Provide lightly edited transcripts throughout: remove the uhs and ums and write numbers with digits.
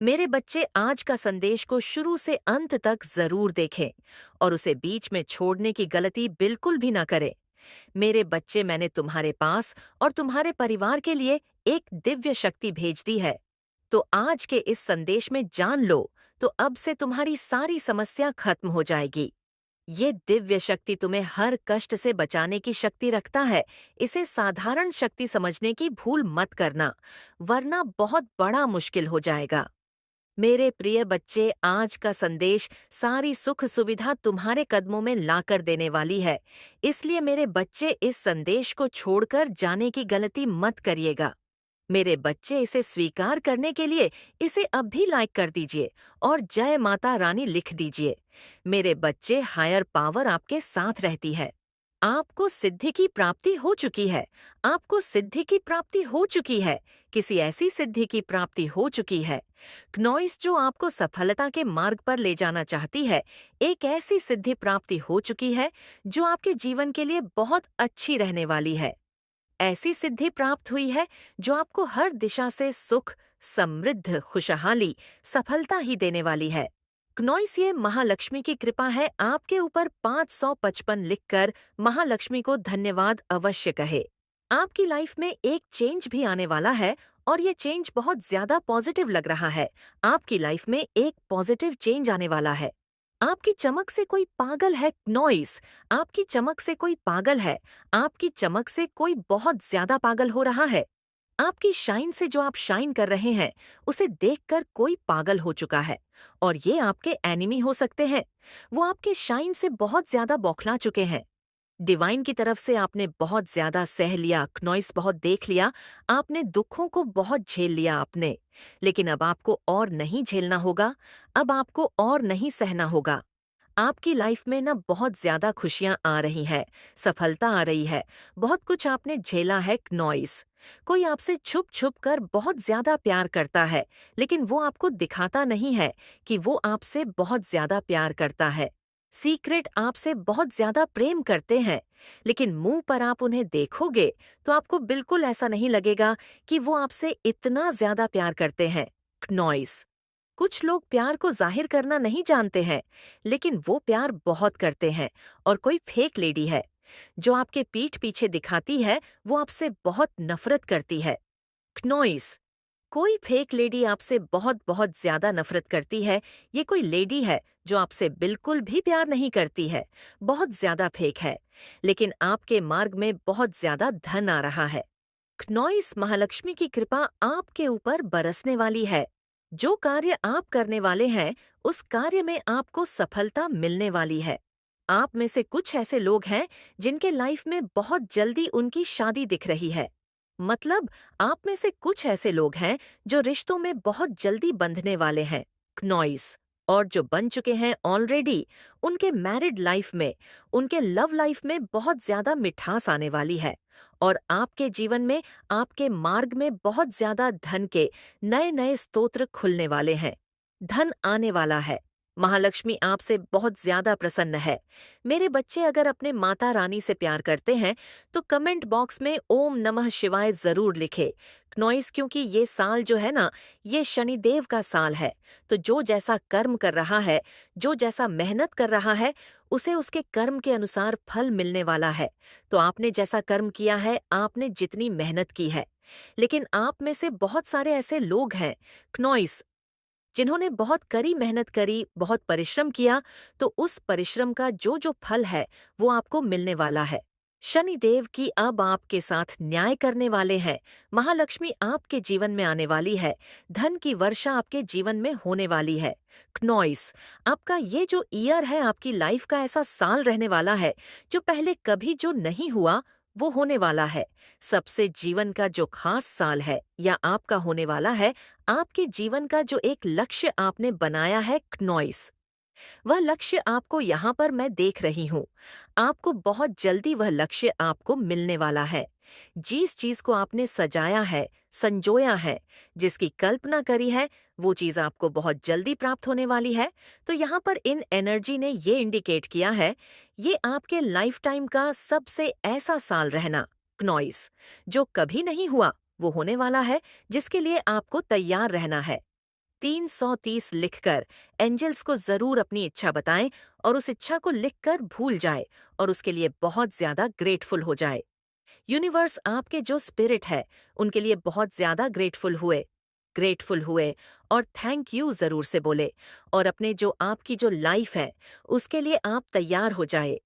मेरे बच्चे आज का संदेश को शुरू से अंत तक जरूर देखें और उसे बीच में छोड़ने की गलती बिल्कुल भी ना करें। मेरे बच्चे, मैंने तुम्हारे पास और तुम्हारे परिवार के लिए एक दिव्य शक्ति भेज दी है। तो आज के इस संदेश में जान लो, तो अब से तुम्हारी सारी समस्या खत्म हो जाएगी। ये दिव्य शक्ति तुम्हें हर कष्ट से बचाने की शक्ति रखता है। इसे साधारण शक्ति समझने की भूल मत करना, वरना बहुत बड़ा मुश्किल हो जाएगा। मेरे प्रिय बच्चे, आज का संदेश सारी सुख सुविधा तुम्हारे कदमों में लाकर देने वाली है। इसलिए मेरे बच्चे, इस संदेश को छोड़कर जाने की गलती मत करिएगा। मेरे बच्चे, इसे स्वीकार करने के लिए इसे अब भी लाइक कर दीजिए और जय माता रानी लिख दीजिए। मेरे बच्चे, हायर पावर आपके साथ रहती है। आपको सिद्धि की प्राप्ति हो चुकी है। आपको सिद्धि की प्राप्ति हो चुकी है। किसी ऐसी सिद्धि की प्राप्ति हो चुकी है। क्नॉइस जो आपको सफलता के मार्ग पर ले जाना चाहती है, एक ऐसी सिद्धि प्राप्ति हो चुकी है जो आपके जीवन के लिए बहुत अच्छी रहने वाली है। ऐसी सिद्धि प्राप्त हुई है जो आपको हर दिशा से सुख, समृद्ध, खुशहाली, सफलता ही देने वाली है। क्नॉइस, ये महालक्ष्मी की कृपा है। आपके ऊपर 555 लिखकर महालक्ष्मी को धन्यवाद अवश्य कहे। आपकी लाइफ में एक चेंज भी आने वाला है और ये चेंज बहुत ज्यादा पॉजिटिव लग रहा है। आपकी लाइफ में एक पॉजिटिव चेंज आने वाला है। आपकी चमक से कोई पागल है नॉइस। आपकी चमक से कोई पागल है। आपकी चमक से कोई बहुत ज्यादा पागल हो रहा है। आपकी शाइन से, जो आप शाइन कर रहे हैं, उसे देखकर कोई पागल हो चुका है और ये आपके एनिमी हो सकते हैं। वो आपके शाइन से बहुत ज्यादा बौखला चुके हैं। डिवाइन की तरफ से आपने बहुत ज्यादा सह लिया, नॉइस, बहुत देख लिया। आपने दुखों को बहुत झेल लिया आपने। लेकिन अब आपको और नहीं झेलना होगा। अब आपको और नहीं सहना होगा। आपकी लाइफ में ना बहुत ज्यादा खुशियां आ रही है, सफलता आ रही है। बहुत कुछ आपने झेला है नॉइस। कोई आपसे छुप छुप कर बहुत ज्यादा प्यार करता है, लेकिन वो आपको दिखाता नहीं है कि वो आपसे बहुत ज्यादा प्यार करता है। सीक्रेट आपसे बहुत ज्यादा प्रेम करते हैं, लेकिन मुंह पर आप उन्हें देखोगे तो आपको बिल्कुल ऐसा नहीं लगेगा कि वो आपसे इतना ज्यादा प्यार करते हैं। नॉइस, कुछ लोग प्यार को जाहिर करना नहीं जानते हैं, लेकिन वो प्यार बहुत करते हैं। और कोई फेक लेडी है जो आपके पीठ पीछे दिखाती है, वो आपसे बहुत नफरत करती है। नॉइस, कोई फेक लेडी आपसे बहुत बहुत ज्यादा नफरत करती है। ये कोई लेडी है जो आपसे बिल्कुल भी प्यार नहीं करती है, बहुत ज्यादा फेक है। लेकिन आपके मार्ग में बहुत ज्यादा धन आ रहा है। नॉइस, महालक्ष्मी की कृपा आपके ऊपर बरसने वाली है। जो कार्य आप करने वाले हैं, उस कार्य में आपको सफलता मिलने वाली है। आप में से कुछ ऐसे लोग हैं जिनके लाइफ में बहुत जल्दी उनकी शादी दिख रही है। मतलब, आप में से कुछ ऐसे लोग हैं जो रिश्तों में बहुत जल्दी बंधने वाले हैं। नॉइस, और जो बन चुके हैं ऑलरेडी, उनके मैरिड लाइफ में, उनके लव लाइफ में बहुत ज्यादा मिठास आने वाली है। और आपके जीवन में, आपके मार्ग में बहुत ज्यादा धन के नए नए स्तोत्र खुलने वाले हैं। धन आने वाला है। महालक्ष्मी आपसे बहुत ज्यादा प्रसन्न है। मेरे बच्चे, अगर अपने माता रानी से प्यार करते हैं तो कमेंट बॉक्स में ओम नमः शिवाय जरूर लिखे। नॉइस, क्योंकि ये साल जो है ना, ये शनिदेव का साल है। तो जो जैसा कर्म कर रहा है, जो जैसा मेहनत कर रहा है, उसे उसके कर्म के अनुसार फल मिलने वाला है। तो आपने जैसा कर्म किया है, आपने जितनी मेहनत की है। लेकिन आप में से बहुत सारे ऐसे लोग हैं नॉइस, जिन्होंने बहुत कड़ी मेहनत करी, बहुत परिश्रम किया, तो उस परिश्रम का जो जो फल है वो आपको मिलने वाला है। शनिदेव की अब आपके साथ न्याय करने वाले हैं। महालक्ष्मी आपके जीवन में आने वाली है। धन की वर्षा आपके जीवन में होने वाली है। नॉइस, आपका ये जो ईयर है, आपकी लाइफ का ऐसा साल रहने वाला है जो पहले कभी जो नहीं हुआ, वो होने वाला है। सबसे जीवन का जो खास साल है या आपका होने वाला है, आपके जीवन का जो एक लक्ष्य आपने बनाया है नॉइस, वह लक्ष्य आपको यहाँ पर मैं देख रही हूँ। आपको बहुत जल्दी वह लक्ष्य आपको मिलने वाला है। जिस चीज को आपने सजाया है, संजोया है, जिसकी कल्पना करी है, वो चीज आपको बहुत जल्दी प्राप्त होने वाली है। तो यहाँ पर इन एनर्जी ने ये इंडिकेट किया है, ये आपके लाइफ टाइम का सबसे ऐसा साल रहना नॉइस, जो कभी नहीं हुआ, वो होने वाला है, जिसके लिए आपको तैयार रहना है। 330 लिखकर एंजल्स को जरूर अपनी इच्छा बताएं और उस इच्छा को लिखकर भूल जाए और उसके लिए बहुत ज्यादा ग्रेटफुल हो जाए। यूनिवर्स आपके जो स्पिरिट है उनके लिए बहुत ज्यादा ग्रेटफुल हुए और थैंक यू जरूर से बोले और अपने जो आपकी जो लाइफ है उसके लिए आप तैयार हो जाए।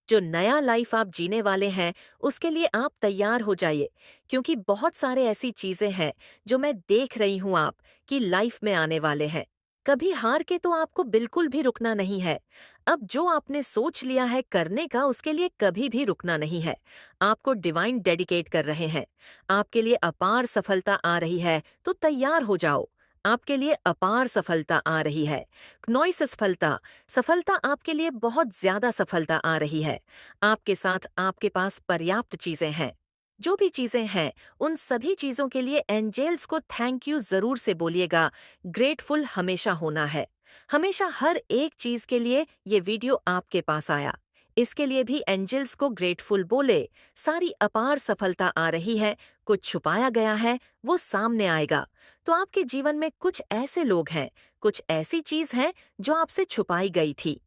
जो नया लाइफ आप जीने वाले हैं उसके लिए आप तैयार हो जाइए, क्योंकि बहुत सारे ऐसी चीजें हैं जो मैं देख रही हूं आप कि लाइफ में आने वाले हैं। कभी हार के तो आपको बिल्कुल भी रुकना नहीं है। अब जो आपने सोच लिया है करने का उसके लिए कभी भी रुकना नहीं है। आपको डिवाइन डेडिकेट कर रहे हैं। आपके लिए अपार सफलता आ रही है तो तैयार हो जाओ। आपके लिए अपार सफलता आ रही है। नॉइस सफलता सफलता आपके लिए बहुत ज्यादा सफलता आ रही है। आपके साथ आपके पास पर्याप्त चीजें हैं। जो भी चीजें हैं उन सभी चीजों के लिए एंजेल्स को थैंक यू जरूर से बोलिएगा। ग्रेटफुल हमेशा होना है। हमेशा हर एक चीज के लिए ये वीडियो आपके पास आया, इसके लिए भी एंजेल्स को ग्रेटफुल बोले। सारी अपार सफलता आ रही है। कुछ छुपाया गया है वो सामने आएगा। तो आपके जीवन में कुछ ऐसे लोग हैं, कुछ ऐसी चीज है जो आपसे छुपाई गई थी।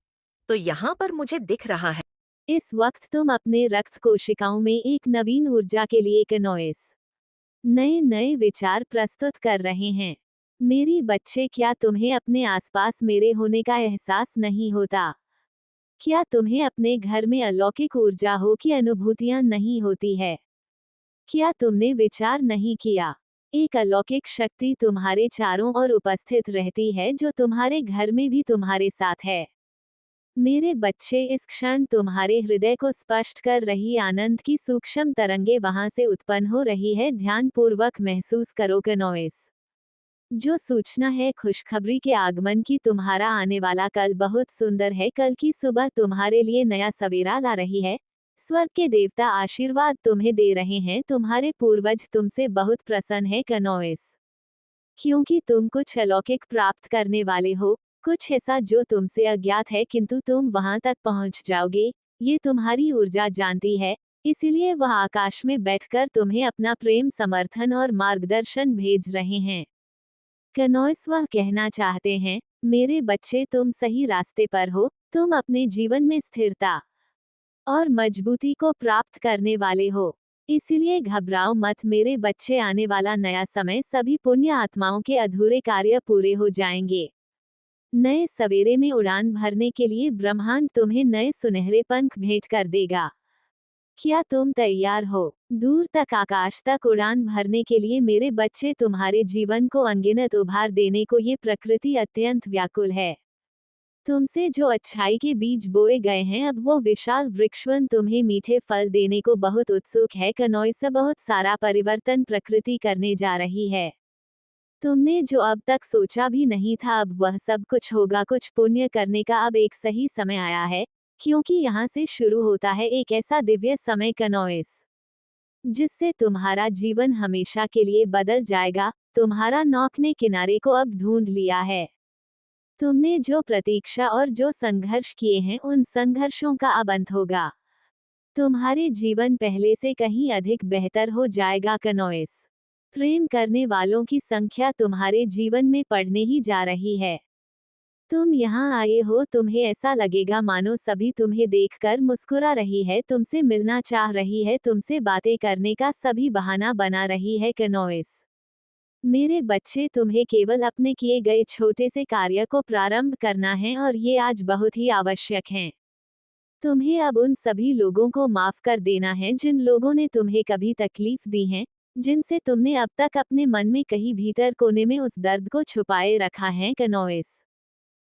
तो यहाँ पर मुझे दिख रहा है इस वक्त तुम अपने रक्त कोशिकाओं में एक नवीन ऊर्जा के लिए एक नए नए विचार प्रस्तुत कर रहे हैं। मेरी बच्चे, क्या तुम्हें अपने आसपास मेरे होने का एहसास नहीं होता? क्या तुम्हें अपने घर में अलौकिक ऊर्जा हो की अनुभूतियां नहीं होती है? क्या तुमने विचार नहीं किया? एक अलौकिक शक्ति तुम्हारे चारों ओर उपस्थित रहती है जो तुम्हारे घर में भी तुम्हारे साथ है। मेरे बच्चे, इस क्षण तुम्हारे हृदय को स्पष्ट कर रही आनंद की सूक्ष्म तरंगे वहां से उत्पन्न हो रही है। ध्यानपूर्वक महसूस करो कि नॉइस जो सूचना है खुशखबरी के आगमन की। तुम्हारा आने वाला कल बहुत सुंदर है। कल की सुबह तुम्हारे लिए नया सवेरा ला रही है। स्वर्ग के देवता आशीर्वाद तुम्हें दे रहे हैं। तुम्हारे पूर्वज तुमसे बहुत प्रसन्न है कनॉइस, क्योंकि तुम कुछ अलौकिक प्राप्त करने वाले हो। कुछ ऐसा जो तुमसे अज्ञात है, किंतु तुम वहां तक पहुंच जाओगे। ये तुम्हारी ऊर्जा जानती है, इसीलिए वह आकाश में बैठकर तुम्हें अपना प्रेम, समर्थन और मार्गदर्शन भेज रहे हैं। कनॉइस वह कहना चाहते हैं, मेरे बच्चे, तुम सही रास्ते पर हो। तुम अपने जीवन में स्थिरता और मजबूती को प्राप्त करने वाले हो। इसीलिए घबराओ मत मेरे बच्चे। आने वाला नया समय सभी पुण्य आत्माओं के अधूरे कार्य पूरे हो जाएंगे। नए सवेरे में उड़ान भरने के लिए ब्रह्मांड तुम्हें नए सुनहरे पंख भेंट कर देगा। क्या तुम तैयार हो दूर तक आकाश तक उड़ान भरने के लिए? मेरे बच्चे, तुम्हारे जीवन को अनगिनत उभार देने को ये प्रकृति अत्यंत व्याकुल है। तुमसे जो अच्छाई के बीज बोए गए हैं, अब वो विशाल वृक्षवन तुम्हें मीठे फल देने को बहुत उत्सुक है। कनॉइस बहुत सारा परिवर्तन प्रकृति करने जा रही है। तुमने जो अब तक सोचा भी नहीं था, अब वह सब कुछ होगा। कुछ पुण्य करने का अब एक सही समय आया है, क्योंकि यहाँ से शुरू होता है एक ऐसा दिव्य समय कनॉइस, जिससे तुम्हारा जीवन हमेशा के लिए बदल जाएगा। तुम्हारा नौक ने किनारे को अब ढूंढ लिया है। तुमने जो प्रतीक्षा और जो संघर्ष किए हैं, उन संघर्षों का अब अंत होगा। तुम्हारे जीवन पहले से कहीं अधिक बेहतर हो जाएगा कनॉइस। प्रेम करने वालों की संख्या तुम्हारे जीवन में बढ़ने ही जा रही है। तुम यहाँ आए हो, तुम्हें ऐसा लगेगा मानो सभी तुम्हें देखकर मुस्कुरा रही है, तुमसे मिलना चाह रही है, तुमसे बातें करने का सभी बहाना बना रही है कनॉइस। मेरे बच्चे, तुम्हें केवल अपने किए गए छोटे से कार्य को प्रारंभ करना है, और ये आज बहुत ही आवश्यक है। तुम्हें अब उन सभी लोगों को माफ कर देना है जिन लोगों ने तुम्हें कभी तकलीफ दी है, जिनसे तुमने अब तक अपने मन में कहीं भीतर कोने में उस दर्द को छुपाए रखा है कनॉइस।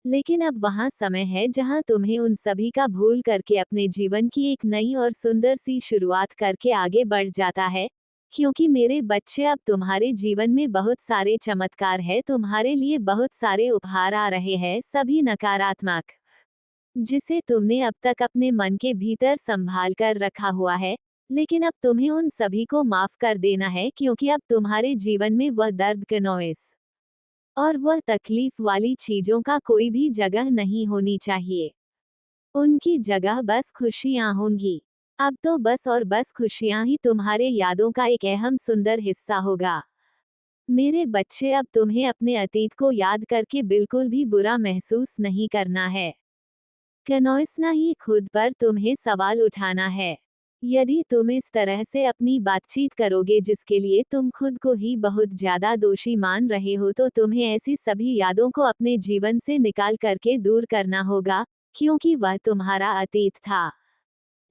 लेकिन अब वहाँ समय है जहाँ तुम्हें उन सभी का भूल करके अपने जीवन की एक नई और सुंदर सी शुरुआत करके आगे बढ़ जाता है, क्योंकि मेरे बच्चे, अब तुम्हारे जीवन में बहुत सारे चमत्कार है। तुम्हारे लिए बहुत सारे उपहार आ रहे हैं, सभी नकारात्मक जिसे तुमने अब तक अपने मन के भीतर संभाल कर रखा हुआ है। लेकिन अब तुम्हें उन सभी को माफ कर देना है, क्योंकि अब तुम्हारे जीवन में वह दर्द कनॉइस और वह तकलीफ वाली चीजों का कोई भी जगह नहीं होनी चाहिए। उनकी जगह बस खुशियां होंगी। अब तो बस और बस खुशियां ही तुम्हारे यादों का एक अहम सुंदर हिस्सा होगा। मेरे बच्चे, अब तुम्हें अपने अतीत को याद करके बिल्कुल भी बुरा महसूस नहीं करना है। कनोइस ना ही खुद पर तुम्हें सवाल उठाना है। यदि तुम इस तरह से अपनी बातचीत करोगे जिसके लिए तुम खुद को ही बहुत ज्यादा दोषी मान रहे हो, तो तुम्हें ऐसी सभी यादों को अपने जीवन से निकाल करके दूर करना होगा, क्योंकि वह तुम्हारा अतीत था।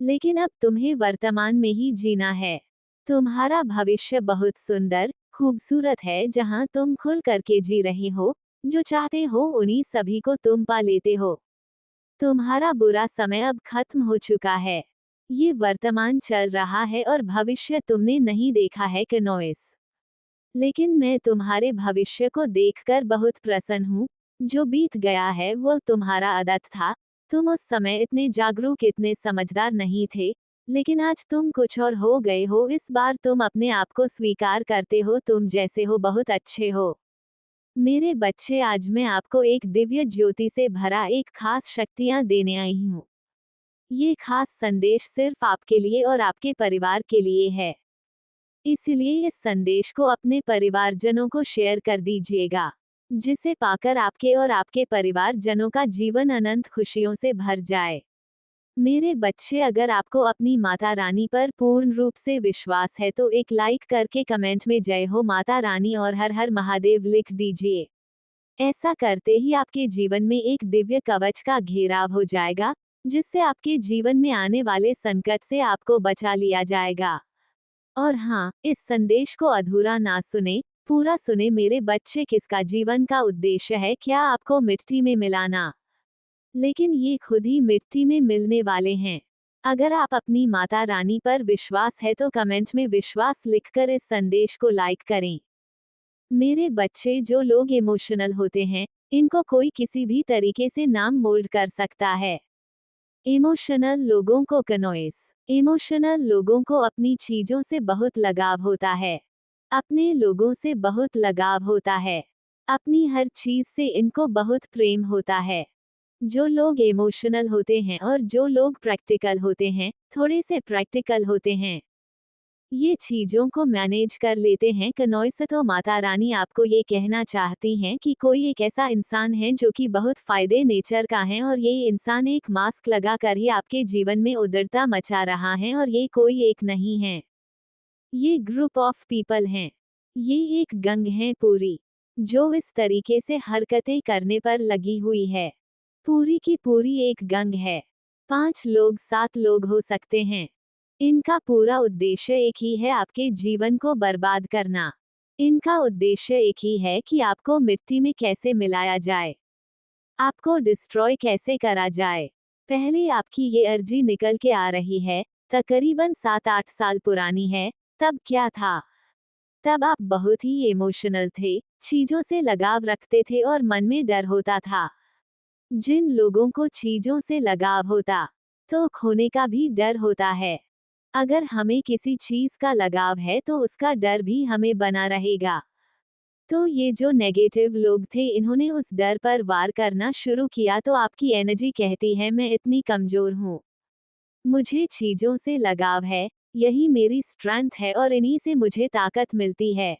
लेकिन अब तुम्हें वर्तमान में ही जीना है। तुम्हारा भविष्य बहुत सुंदर, खूबसूरत है, जहां तुम खुल करके जी रहे हो, जो चाहते हो उन्हीं सभी को तुम पा लेते हो। तुम्हारा बुरा समय अब खत्म हो चुका है। ये वर्तमान चल रहा है और भविष्य तुमने नहीं देखा है कनोइस। लेकिन मैं तुम्हारे भविष्य को देखकर बहुत प्रसन्न हूँ। जो बीत गया है वो तुम्हारा आदत था। तुम उस समय इतने जागरूक, इतने समझदार नहीं थे, लेकिन आज तुम कुछ और हो गए हो। इस बार तुम अपने आप को स्वीकार करते हो, तुम जैसे हो बहुत अच्छे हो। मेरे बच्चे, आज मैं आपको एक दिव्य ज्योति से भरा एक खास शक्तियां देने आई हूँ। ये खास संदेश सिर्फ आपके लिए और आपके परिवार के लिए है। इसलिए इस संदेश को अपने परिवारजनों को शेयर कर दीजिएगा, जिसे पाकर आपके और आपके परिवारजनों का जीवन अनंत खुशियों से भर जाए। मेरे बच्चे, अगर आपको अपनी माता रानी पर पूर्ण रूप से विश्वास है तो एक लाइक करके कमेंट में जय हो माता रानी और हर हर महादेव लिख दीजिए। ऐसा करते ही आपके जीवन में एक दिव्य कवच का घेराव हो जाएगा, जिससे आपके जीवन में आने वाले संकट से आपको बचा लिया जाएगा। और हाँ, इस संदेश को अधूरा ना सुने, पूरा सुने मेरे बच्चे। किसका जीवन का उद्देश्य है क्या आपको मिट्टी में मिलाना? लेकिन ये खुद ही मिट्टी में मिलने वाले हैं। अगर आप अपनी माता रानी पर विश्वास है तो कमेंट में विश्वास लिखकर इस संदेश को लाइक करें। मेरे बच्चे, जो लोग इमोशनल होते हैं, इनको कोई किसी भी तरीके से नाम मोल्ड कर सकता है। इमोशनल लोगों को कनोइस। इमोशनल लोगों को अपनी चीजों से बहुत लगाव होता है। अपने लोगों से बहुत लगाव होता है। अपनी हर चीज से इनको बहुत प्रेम होता है। जो लोग इमोशनल होते हैं और जो लोग प्रैक्टिकल होते हैं, थोड़े से प्रैक्टिकल होते हैं, ये चीजों को मैनेज कर लेते हैं। कनोइस, तो माता रानी आपको ये कहना चाहती हैं कि कोई एक ऐसा इंसान है जो कि बहुत फायदे नेचर का है, और ये इंसान एक मास्क लगा कर ही आपके जीवन में उद्रता मचा रहा है, और ये कोई एक नहीं है, ये ग्रुप ऑफ पीपल हैं। ये एक गंग है पूरी, जो इस तरीके से हरकतें करने पर लगी हुई है। पूरी की पूरी एक गंग है। 5 लोग 7 लोग हो सकते हैं। इनका पूरा उद्देश्य एक ही है, आपके जीवन को बर्बाद करना। इनका उद्देश्य एक ही है कि आपको मिट्टी में कैसे मिलाया जाए, आपको डिस्ट्रॉय कैसे करा जाए। पहले आपकी ये अर्जी निकल के आ रही है, तकरीबन 7-8 साल पुरानी है। तब क्या था? तब आप बहुत ही इमोशनल थे, चीजों से लगाव रखते थे और मन में डर होता था। जिन लोगों को चीजों से लगाव होता, तो खोने का भी डर होता है। अगर हमें किसी चीज का लगाव है तो उसका डर भी हमें बना रहेगा। तो ये जो नेगेटिव लोग थे, इन्होंने उस डर पर वार करना शुरू किया। तो आपकी एनर्जी कहती है मैं इतनी कमजोर हूँ, मुझे चीजों से लगाव है, यही मेरी स्ट्रेंथ है और इन्हीं से मुझे ताकत मिलती है।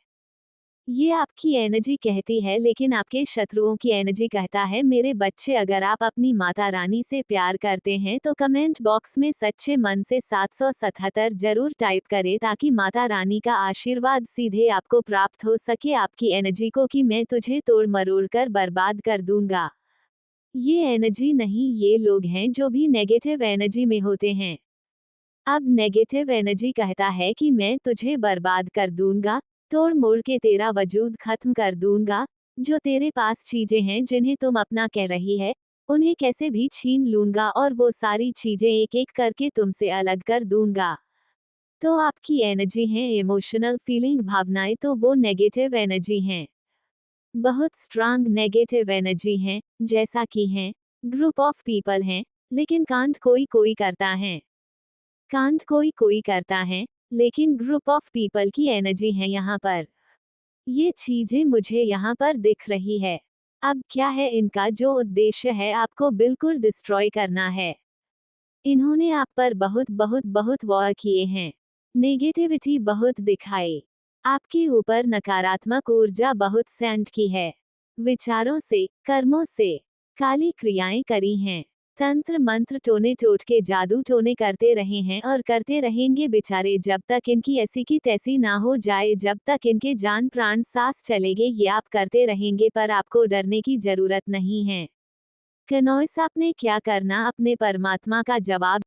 ये आपकी एनर्जी कहती है, लेकिन आपके शत्रुओं की एनर्जी कहता है मेरे बच्चे, अगर आप अपनी माता रानी से प्यार करते हैं तो कमेंट बॉक्स में सच्चे मन से 777 जरूर टाइप करें, ताकि माता रानी का आशीर्वाद सीधे आपको प्राप्त हो सके आपकी एनर्जी को कि मैं तुझे तोड़ मरोड़ कर बर्बाद कर दूंगा। ये एनर्जी नहीं, ये लोग हैं जो भी नेगेटिव एनर्जी में होते हैं। अब नेगेटिव एनर्जी कहता है कि मैं तुझे बर्बाद कर दूंगा, तोड़ मोड़ के तेरा वजूद खत्म कर दूंगा। जो तेरे पास चीजें हैं जिन्हें तुम अपना कह रही है, उन्हें कैसे भी छीन लूंगा और वो सारी चीजें एक एक करके तुमसे अलग कर दूंगा। तो आपकी एनर्जी है इमोशनल फीलिंग, भावनाएं, तो वो नेगेटिव एनर्जी हैं, बहुत स्ट्रांग नेगेटिव एनर्जी हैं, जैसा कि हैं ग्रुप ऑफ पीपल हैं, लेकिन कांड कोई कोई करता है। कांड कोई कोई करता है, लेकिन ग्रुप ऑफ पीपल की एनर्जी है यहाँ पर। ये चीजें मुझे यहाँ पर दिख रही है। अब क्या है इनका जो उद्देश्य है, आपको बिल्कुल डिस्ट्रॉय करना है। इन्होंने आप पर बहुत बहुत बहुत वॉर किए हैं, नेगेटिविटी बहुत दिखाई। आपके ऊपर नकारात्मक ऊर्जा बहुत सेंट की है। विचारों से, कर्मों से काली क्रियाएं करी हैं। तंत्र मंत्र टोने टोटके जादू टोने करते रहे हैं और करते रहेंगे बेचारे, जब तक इनकी ऐसी की तैसी ना हो जाए, जब तक इनके जान प्राण सांस चलेंगे ये आप करते रहेंगे, पर आपको डरने की जरूरत नहीं है। कनॉइस, आपने क्या करना, अपने परमात्मा का जवाब